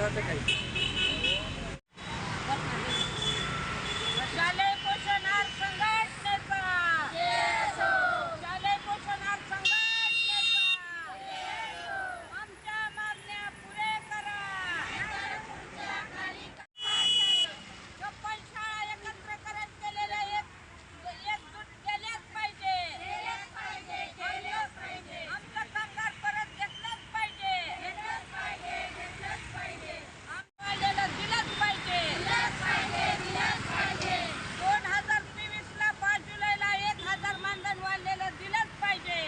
करायचं काही शालेय पोषणाहार संघटनेचा शालेय पोषणाहार संघटनेचा आमच्या मागण्या पुरे करा. 56 शाळा एकत्रीकरण केलेल्या एकजूट केल्याच पाहिजे. आमचं कामगार परत घेतलंच पाहिजे. आम्हाला दिलंच पाहिजे. 2023 ला 5 जुलैला 1000 मानधन वाढलेलं दिलंच पाहिजे.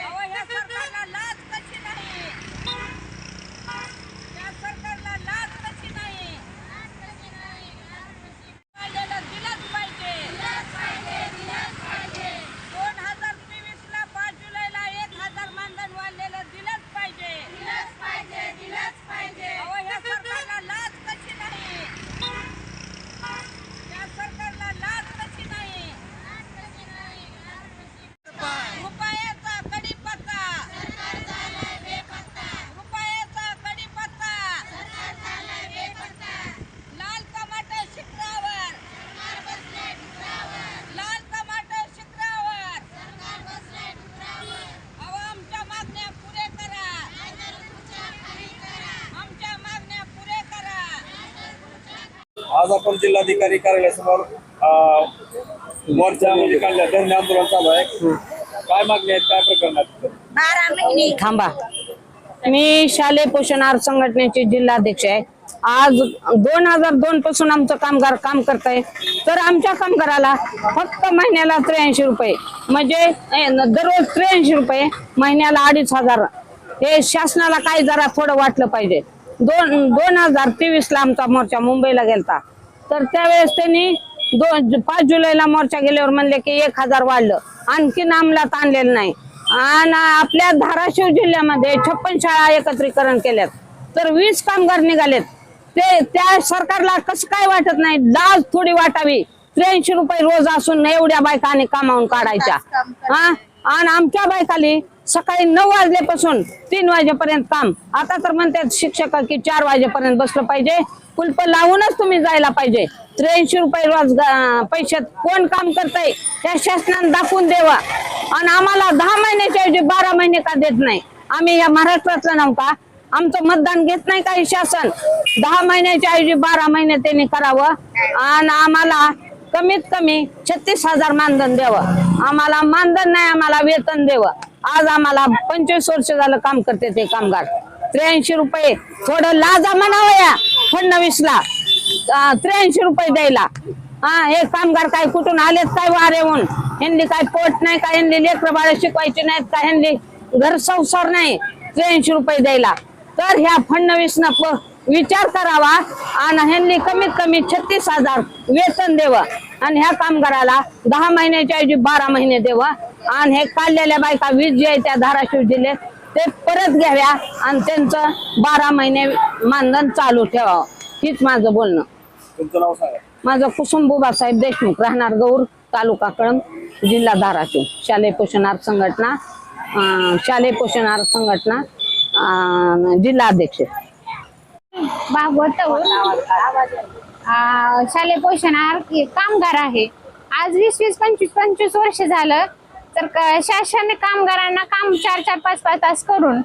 अहो, ह्या सरकारला लाज कशी नाही? या सरकारला लाज कशी नाही? वाढलेलं दिलंच पाहिजे. 2023 ला 5 जुलैला 1000 मानधन वाढलेलं दिलंच पाहिजे. अहो, ह्या सरकारला लाज कशी नाही? या सरकारला लाज कशी नाही? रुपयाचा कडीपत्ता. रुपयाचा कडीपत्ता. लाल टमाटर शिखरावर. लाल टमाटर शिखरावर. अहो, आमच्या मागण्या पुरे करा. आमच्या मागण्या पुरे करा. आज आपण जिल्हाधिकारी कार्यालयासमोर मोर्चा म्हणजे काढल्या धरणे आंदोलन चालू आहे. काय मागणी आहेत, काय प्रकरणात? थांबा, मी शालेय पोषणाहार संघटनेचे जिल्हाध्यक्ष आहे. आज 2002 पासून आमचं कामगार काम करत आहे. तर आमच्या कामगाराला फक्त महिन्याला 83 रुपये, म्हणजे दररोज 83 रुपये, महिन्याला 2500. हे शासनाला काय जरा थोडं वाटलं पाहिजे. 2023 ला आमचा मोर्चा मुंबईला गेलता. तर त्यावेळेस त्यांनी 5 जुलैला मोर्चा गेल्यावर म्हणले की 1000 वाढलं, आणखीन अंमलात आणलेलं नाही. आणि आपल्या धाराशिव जिल्ह्यामध्ये 56 शाळा एकत्रीकरण केल्यात. तर 20 कामगार निघालेत. ते त्या सरकारला कसं काय वाटत नाही? लाज थोडी वाटावी. 83 रुपये रोज असून एवढ्या बायकांनी कामावून काढायच्या. आणि आमच्या बायकाली सकाळी 9 वाजल्यापासून 3 वाजेपर्यंत काम. आता तर म्हणतात शिक्षक की 4 वाजेपर्यंत बसलं पाहिजे. कुलप लावूनच तुम्ही जायला पाहिजे. 83 रुपये रोज पैशात कोण काम करताय? त्या शासनाने दाखवून द्यावा. आणि आम्हाला 10 महिन्याच्या ऐवजी 12 महिने का देत नाही? आम्ही या महाराष्ट्रातलं नाव का? आमचं मतदान घेत नाही काही शासन? 10 महिन्याच्या ऐवजी 12 महिने त्यांनी करावं. आणि आम्हाला कमीत कमी 36,000 मानधन द्यावं. आम्हाला मानधन नाही, आम्हाला वेतन द्यावं. आज आम्हाला 25 वर्ष झालं काम करते ते कामगार. 83 रुपये थोडं लाजा म्हणावं या फडणवीसला. 83 रुपये द्यायला. हे कामगार काय कुठून आलेत काय वारेहून? ह्यांनी काय पोट नाही का? ह्यांनी लेकरं बाळ शिकवायचे नाहीत का? ह्यांनी घर संसार नाही 83 रुपये द्यायला? तर ह्या फडणवीसनं विचार करावा आणि ह्यांनी कमीत कमी 36,000 वेतन द्यावं. आणि ह्या कामगाराला 10 महिन्याच्या ऐवजी 12 महिने द्यावं. आणि हे काढलेल्या बायका 20 जे आहे त्या धाराशिव जिल्ह्यात ते परत घ्याव्या आणि त्यांचं 12 महिने मानधन चालू ठेवावं. हीच माझं बोलणं. तुमचं नाव सांगा. माझं कुसुम बुबासाहेब देशमुख, राहणार गौर, तालुका कळंब, जिल्हा धाराशिव. शालेय पोषणाहार संघटना, जिल्हा अध्यक्ष. भागवत शालेय पोषणाहार कामगार आहे. आज 20-25 वर्ष झालं. तर शासन कामगारांना काम 4-5 तास करून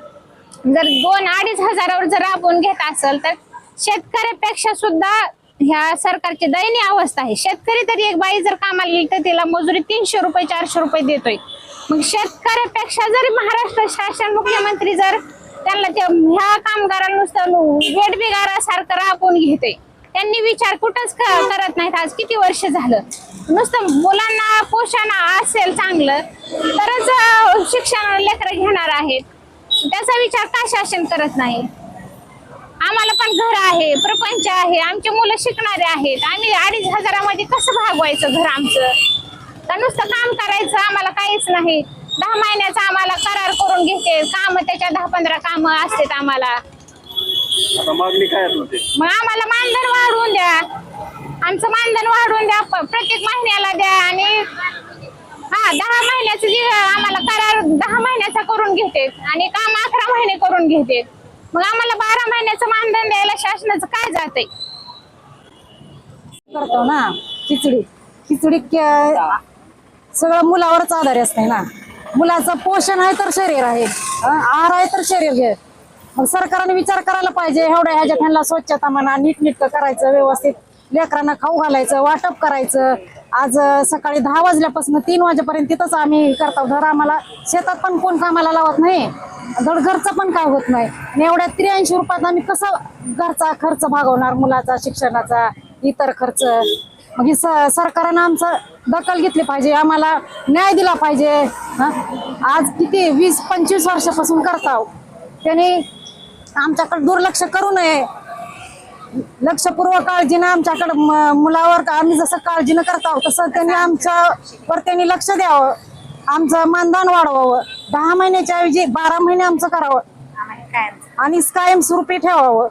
जर 2-2.5 हजारावर जर आपण घेत असेल तर शेतकऱ्यापेक्षा सुद्धा ह्या सरकारची दयनीय अवस्था आहे. शेतकरी तरी एक बाई जर कामाला गेली तर तिला मजुरी 300 रुपये 400 रुपये देतोय. मग शेतकऱ्यापेक्षा जरी महाराष्ट्र शासन मुख्यमंत्री जर त्यांना ह्या कामगारांना नुसतं वेठबिगारासारखं राबवून घेते. त्यांनी विचार कुठंच करत नाहीत. आज किती वर्ष झालं नुसतं मुलांना पोषण असेल चांगलं तरच शिक्षणाला लेकरं घेणार आहेत. त्याचा विचार का शासन करत नाही? आम्हाला पण घर आहे, प्रपंच आहे, आमची मुलं शिकणारे आहेत. आम्ही 2.5 हजारामध्ये कसं भागवायचं घर आमचं? तर नुसतं काम करायचं आम्हाला काहीच नाही. 10 महिन्याचा आम्हाला करार करून घेते काम. त्याच्या 10-15 कामं असतात आम्हाला. आता मागणी काय आहे? मग आम्हाला मानधन वाढवून द्या. आमचं मानधन वाढवून द्या. प्रत्येक महिन्याला द्या. आणि 10 महिन्याचं जे आम्हाला करार 10 महिन्याचा करून घेते आणि काम 11 महिने करून घेते. मग आम्हाला 12 महिन्याचं मानधन द्यायला शासनाचं काय जाते? करतो ना खिचडी सगळं मुलावरच आधार असते ना. मुलाचं पोषण आहे तर शरीर आहे, आहार आहे तर शरीर घे. मग सरकारने विचार करायला पाहिजे. एवढ्या ह्याच्यात ह्यांना स्वच्छता म्हणा, नीटनेटकं करायचं, व्यवस्थित लेकरांना खाऊ घालायचं, वाटप करायचं. आज सकाळी 10 वाजल्यापासून 3 वाजेपर्यंत तिथंच आम्ही करतो. धर आम्हाला शेतात पण कोण कामाला लावत नाही, धड घरचं पण काय होत नाही. आणि एवढ्या 83 रुपयात आम्ही कसं घरचा खर्च भागवणार, मुलाचा शिक्षणाचा इतर खर्च. मग ही सरकारनं आमचं दखल घेतली पाहिजे, आम्हाला न्याय दिला पाहिजे. आज किती 20-25 वर्षापासून करताव, त्यांनी आमच्याकडे दुर्लक्ष करू नये. लक्षपूर्वक काळजीनं आमच्याकडे मुलावर आम्ही जसं काळजीनं करताव तसं त्यांनी आमच्यावर त्यांनी लक्ष द्यावं. आमचं मानधन वाढवावं, 10 महिन्याच्या ऐवजी 12 महिने आमचं करावं आणि कायमस्वरूपी ठेवावं.